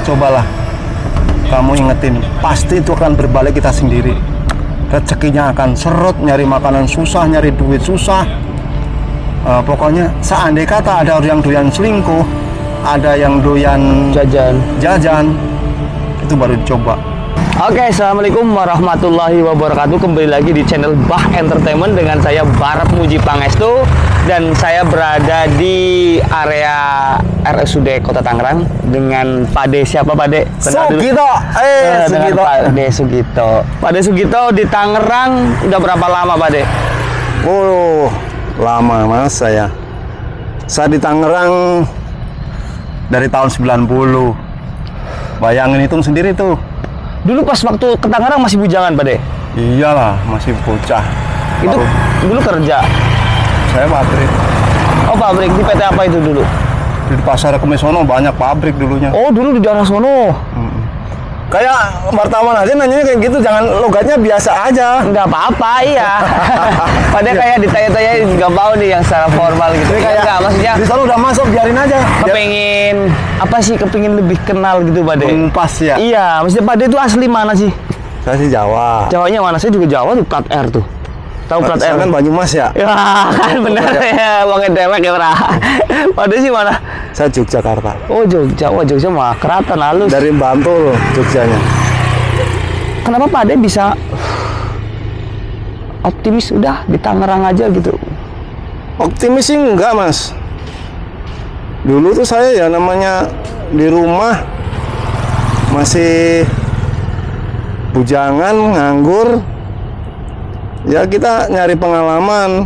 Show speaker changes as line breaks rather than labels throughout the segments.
cobalah kamu ingetin, pasti itu akan berbalik kita sendiri. Rezekinya akan seret, nyari makanan susah, nyari duit susah. Pokoknya seandai kata ada yang doyan selingkuh, ada yang doyan jajan, itu baru dicoba.
Oke, assalamualaikum warahmatullahi wabarakatuh. Kembali lagi di channel Bah Entertainment dengan saya Barat Muji Pangestu, dan saya berada di area RSUD Kota Tangerang dengan Pade. Siapa Pade?
Sugito. Sugito.
Pade Sugito. Pade Sugito di Tangerang udah berapa lama Pade?
Oh, lama Mas saya. Saya di Tangerang dari tahun 90. Bayangin, hitung sendiri tuh.
Dulu pas waktu ke Tangerang masih bujangan Pade?
Iyalah, masih bocah.
Itu dulu kerja?
Saya pabrik.
Oh, pabrik. Di PT apa itu dulu?
Di pasar Kemesono banyak pabrik dulunya.
Oh, dulu di daerah sono.
Kayak wartawan aja nanyanya kayak gitu, jangan logatnya biasa aja.
Nggak apa-apa, iya. Padahal kayak ditanya-tanya nggak mau nih yang secara formal gitu.
Kayak
nggak, maksudnya
di sana udah masuk, biarin aja.
Kepingin apa sih? Kepingin lebih kenal gitu Pade.
Pas ya.
Iya, maksudnya Pade itu asli mana sih?
Saya sih Jawa.
Jawanya mana? Saya juga Jawa tuh, plat R tuh. Tahu plat R?
Kan Banyumas ya?
Ya kan bener ya, uangnya dewek ya Pra. Pade sih mana?
Saya Yogyakarta.
Oh Jogja, wah Jogja mah keratan halus.
Dari Bantul Jogjanya.
Kenapa Pade bisa optimis udah di Tangerang aja gitu?
Optimis sih enggak Mas. Dulu tuh saya ya namanya di rumah masih bujangan, nganggur. Ya kita nyari pengalaman,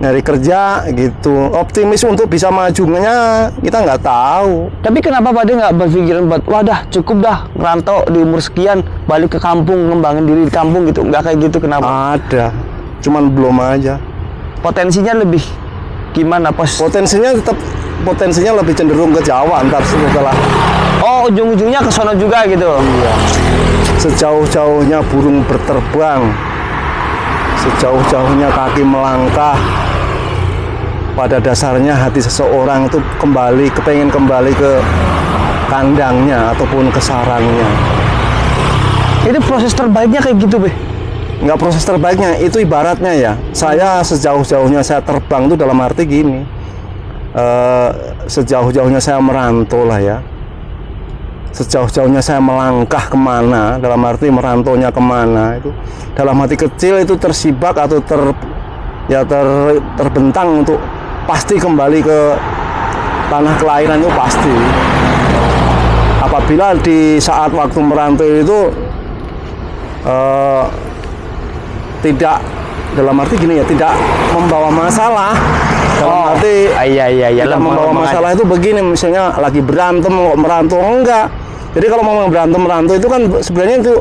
nyari kerja gitu. Optimis untuk bisa majunya kita nggak tahu.
Tapi kenapa Pade nggak berpikiran buat wadah cukup dah ngerantau di umur sekian balik ke kampung, ngembangin diri di kampung gitu? Nggak kayak gitu, kenapa?
Ada, cuman belum aja.
Potensinya lebih gimana Pos?
Potensinya lebih cenderung ke Jawa ntar setelah.
Oh, ujung-ujungnya ke sono juga gitu?
Iya. Sejauh-jauhnya burung berterbang, sejauh-jauhnya kaki melangkah, pada dasarnya hati seseorang itu kepengen kembali ke kandangnya ataupun ke sarangnya.
Itu proses terbaiknya kayak gitu, Be?
Nggak proses terbaiknya, itu ibaratnya ya. Saya sejauh-jauhnya saya terbang itu dalam arti gini, sejauh-jauhnya saya merantau lah ya. Sejauh-jauhnya saya melangkah kemana, dalam arti merantaunya kemana, itu dalam hati kecil itu tersibak atau terbentang untuk pasti kembali ke tanah kelahiran, itu pasti. Apabila di saat waktu merantau itu tidak, dalam arti gini ya, tidak membawa masalah. Dalam arti tidak membawa masalah itu begini, misalnya lagi berantem kok merantau, enggak. Jadi kalau mau merantau itu kan sebenarnya itu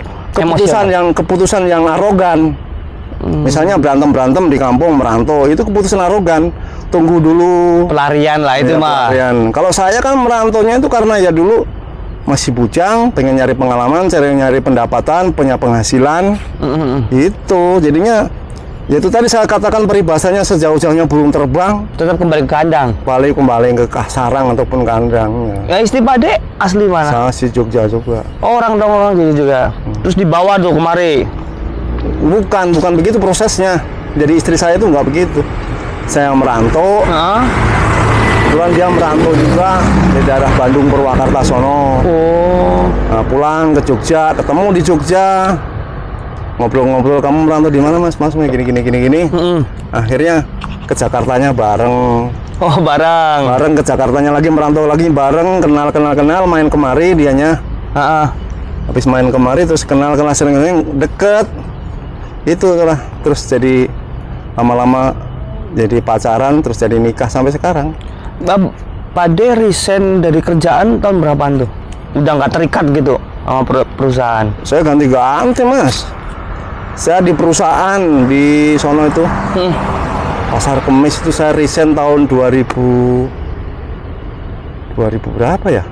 keputusan yang arogan. Misalnya berantem di kampung merantau, itu keputusan arogan. Tunggu dulu,
pelarian lah itu mah.
Pelarian. Kalau saya kan merantaunya itu karena ya dulu masih bujang, pengen nyari pengalaman, nyari pendapatan, punya penghasilan. Itu jadinya ya itu tadi saya katakan peribahasanya, sejauh-jauhnya burung terbang
tetap kembali ke kandang. Kembali ke sarang ataupun kandang. Ya istri Pade asli mana?
Saya si Jogja juga.
Oh, orang jadi juga. Terus dibawa tuh kemari.
Bukan begitu prosesnya. Jadi istri saya itu nggak begitu. Saya merantau. Kebetulan dia merantau juga di daerah Bandung Purwakarta sono. Nah, pulang ke Jogja, ketemu di Jogja. Ngobrol-ngobrol, kamu merantau di mana Mas? Mas gini. Akhirnya ke Jakartanya bareng.
Oh, bareng
ke Jakartanya lagi, merantau lagi bareng, kenal, main kemari dianya. Habis main kemari terus kenal sering deket. Itu lah, terus jadi lama-lama jadi pacaran, terus jadi nikah sampai sekarang.
Pade resign dari kerjaan tahun berapaan tuh? Udah nggak terikat gitu sama perusahaan? Saya
ganti-ganti Mas. Saya di perusahaan di sono itu, Pasar Kemis itu saya resign tahun 2000 berapa ya?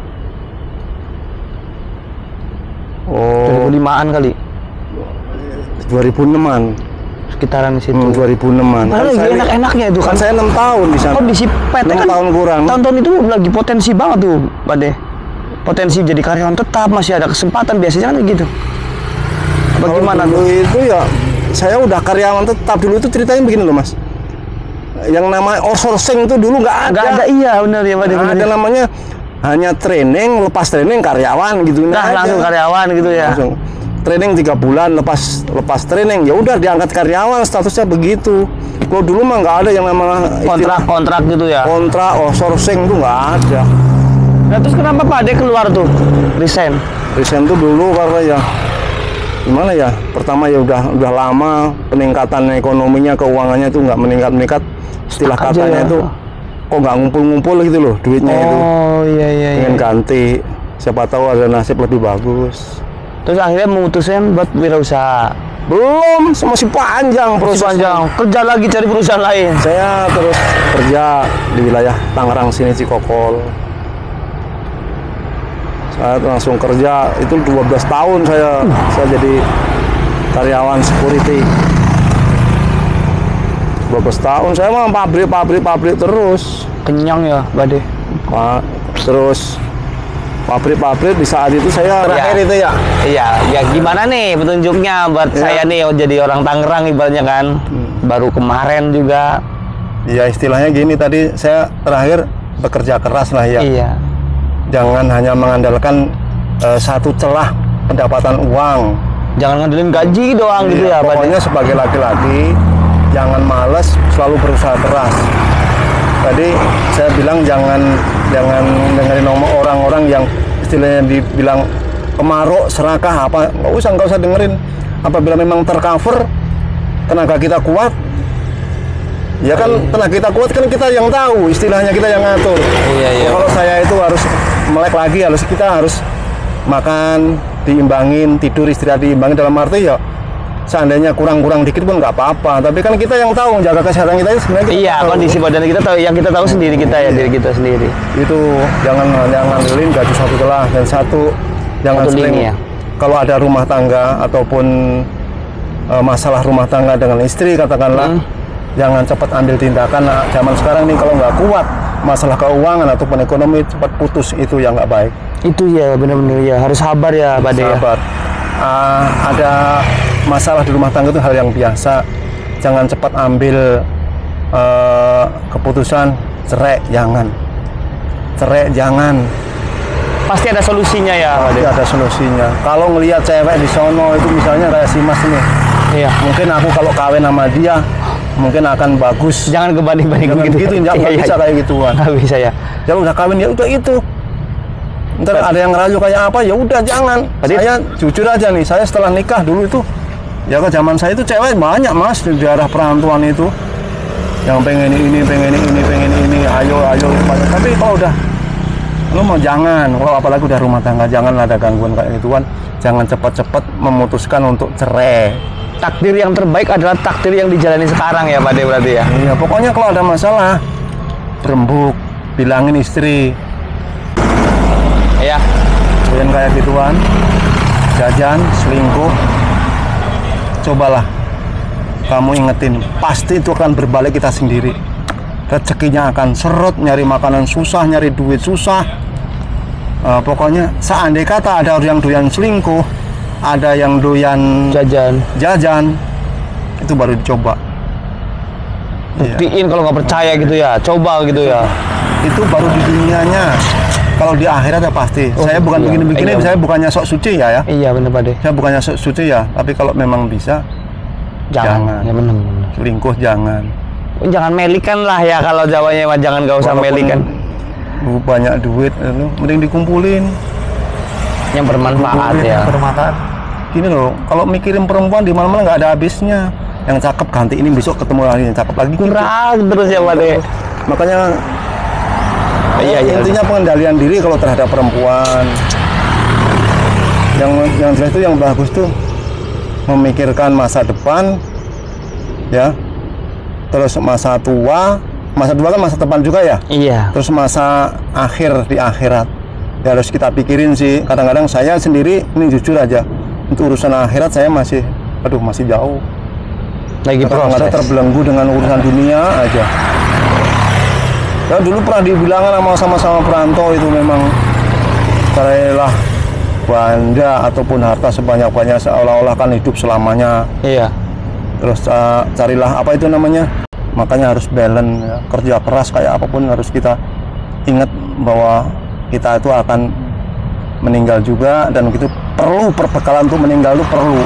2005-an kali.
2006-an.
Sekitaran di situ.
2006-an.
Padahal lagi enak-enaknya itu kan.
Saya 6 tahun di sana.
Oh, di si PT
6
kan
tahun kurang.
Tahun-tahun itu lagi potensi banget tuh, Pade. potensi jadi karyawan tetap, masih ada kesempatan, biasanya kan gitu. Bagaimana
dulu itu ya, saya udah karyawan tetap. Dulu itu ceritanya begini loh Mas, yang namanya outsourcing itu dulu nggak ada.
Iya benar ya Pak.
Ada namanya hanya training, lepas training karyawan gitu.
Nah langsung karyawan gitu ya.
Langsung training 3 bulan, lepas training ya udah diangkat karyawan, statusnya begitu. Kalau dulu mah nggak ada yang namanya
kontrak gitu ya.
Kontrak outsourcing tuh nggak ada.
Nah terus kenapa Pak Ade keluar tuh, resign
tuh dulu karena ya gimana ya, pertama ya udah lama peningkatan ekonominya, keuangannya itu nggak meningkat. Istilah katanya itu kok nggak ngumpul gitu loh duitnya itu.
Oh iya.
Pengen ganti, siapa tahu ada nasib lebih bagus.
Terus akhirnya memutuskan buat wirausaha.
Belum, masih panjang prosesnya.
Kerja lagi cari perusahaan lain.
Saya terus kerja di wilayah Tangerang sini, Cikokol. Saya langsung kerja itu 12 tahun saya jadi karyawan security. 12 tahun saya mah pabrik terus.
Kenyang ya Bade.
Terus pabrik di saat itu saya terakhir itu ya.
Iya, ya gimana nih petunjuknya buat saya nih jadi orang Tangerang ibaratnya kan. Baru kemarin juga.
Iya, istilahnya gini tadi, saya terakhir bekerja keras lah ya.
Iya.
Jangan hanya mengandalkan satu celah pendapatan uang.
Jangan ngandelin gaji doang gitu ya,
pokoknya sebagai laki-laki jangan males, selalu berusaha keras. Tadi saya bilang jangan dengerin orang-orang yang istilahnya dibilang pemaruk, serakah apa, nggak usah dengerin. Apabila memang tercover, tenaga kita kuat, ya kan tenaga kita kuat kan kita yang tahu, istilahnya kita yang ngatur.
Iya.
Kalau saya itu harus melek lagi, kita harus makan diimbangin, tidur istirahat diimbangin, dalam arti ya seandainya kurang dikit pun nggak apa-apa, tapi kan kita yang tahu jaga kesehatan kita sebenarnya.
Iya, kondisi badan kita tahu, yang kita tahu sendiri kita ya, diri kita sendiri.
Itu jangan ngandelin gaji satu celah, dan jangan sering kalau ada rumah tangga ataupun masalah rumah tangga dengan istri katakanlah, jangan cepat ambil tindakan. Zaman sekarang nih kalau nggak kuat masalah keuangan ataupun ekonomi, cepat putus, itu yang nggak baik. Itu
ya benar-benar ya, harus sabar ya Pak De.
Sabar. Ada masalah di rumah tangga itu hal yang biasa. Jangan cepat ambil keputusan cerai, jangan.
Pasti ada solusinya ya.
Pasti ada solusinya. Kalau ngelihat cewek di sono itu misalnya kayak si Mas ini,
iya.
Mungkin aku kalau kawin sama dia mungkin akan bagus.
Jangan kebanding-banding
gitu. Jangan bisa kayak gituan.
Nggak bisa ya.
Kalau udah kawin ya udah itu. Ntar ada yang ngerayu kayak apa, ya udah jangan. Saya jujur aja nih, saya setelah nikah dulu itu, ya ke zaman saya itu cewek banyak Mas di daerah perantauan itu, yang pengen ini, ayo. Tapi kalau udah, lu mau jangan. Kalau apalagi udah rumah tangga, jangan ada gangguan kayak gituan. Jangan cepat-cepat memutuskan untuk cerai.
Takdir yang terbaik adalah takdir yang dijalani sekarang ya Pak De berarti ya.
Iya, pokoknya kalau ada masalah, rembuk, bilangin istri.
Iya.
Yang kayak gituan, jajan, selingkuh, cobalah kamu ingetin, pasti itu akan berbalik kita sendiri. Rezekinya akan seret, nyari makanan susah, nyari duit susah. Pokoknya seandainya kata ada yang doyan selingkuh, ada yang doyan jajan, itu baru dicoba.
Buktiin kalau nggak percaya gitu ya, coba gitu ya.
Itu baru di dunianya. Kalau di akhirat ya pasti. Saya bukan begini-begini, saya bukannya sok suci ya.
Iya benar Pak De.
Saya bukannya sok suci ya, tapi kalau memang bisa, jangan.
Ya benar.
Selingkuh jangan.
Jangan melikan lah ya, kalau Jawanya jangan, nggak usah melikan.
Banyak duit, mending dikumpulin.
Yang bermanfaat ya.
Bermanfaat. Gini loh, kalau mikirin perempuan di mana-mana nggak ada habisnya. Yang cakep ganti ini, besok ketemu lagi yang cakep lagi.
Kurang terus ya Pak De.
Makanya intinya pengendalian diri kalau terhadap perempuan. Yang jelas itu yang bagus tuh memikirkan masa depan, ya. Terus masa tua kan masa depan juga ya.
Iya.
Terus masa akhir di akhirat. Ya harus kita pikirin sih. Kadang-kadang saya sendiri ini jujur aja, untuk urusan akhirat saya masih jauh.
Lagi proses.
Kadang-kadang terbelenggu dengan urusan dunia aja. Ya dulu pernah dibilangan sama perantau itu memang carilah benda ataupun harta sebanyak-banyaknya seolah-olah kan hidup selamanya.
Iya.
Terus carilah apa itu namanya, makanya harus balance ya. Kerja keras kayak apapun harus kita ingat bahwa kita itu akan meninggal juga, dan itu perlu perbekalan untuk meninggal itu perlu.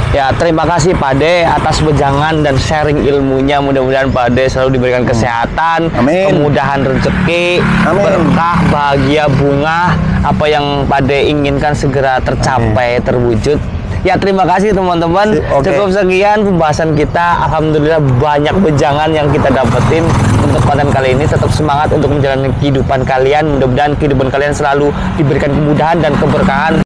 Ya, terima kasih Pak De atas wejangan dan sharing ilmunya. Mudah-mudahan Pak De selalu diberikan kesehatan,
Amin.
kemudahan rezeki,
Amin.
berkah, bahagia, bunga. Apa yang Pak De inginkan segera tercapai, terwujud. Ya, terima kasih teman-teman.
Oke.
Cukup sekian pembahasan kita. Alhamdulillah banyak wejangan yang kita dapetin untuk konten kali ini. Tetap semangat untuk menjalani kehidupan kalian. Mudah-mudahan kehidupan kalian selalu diberikan kemudahan dan keberkahan.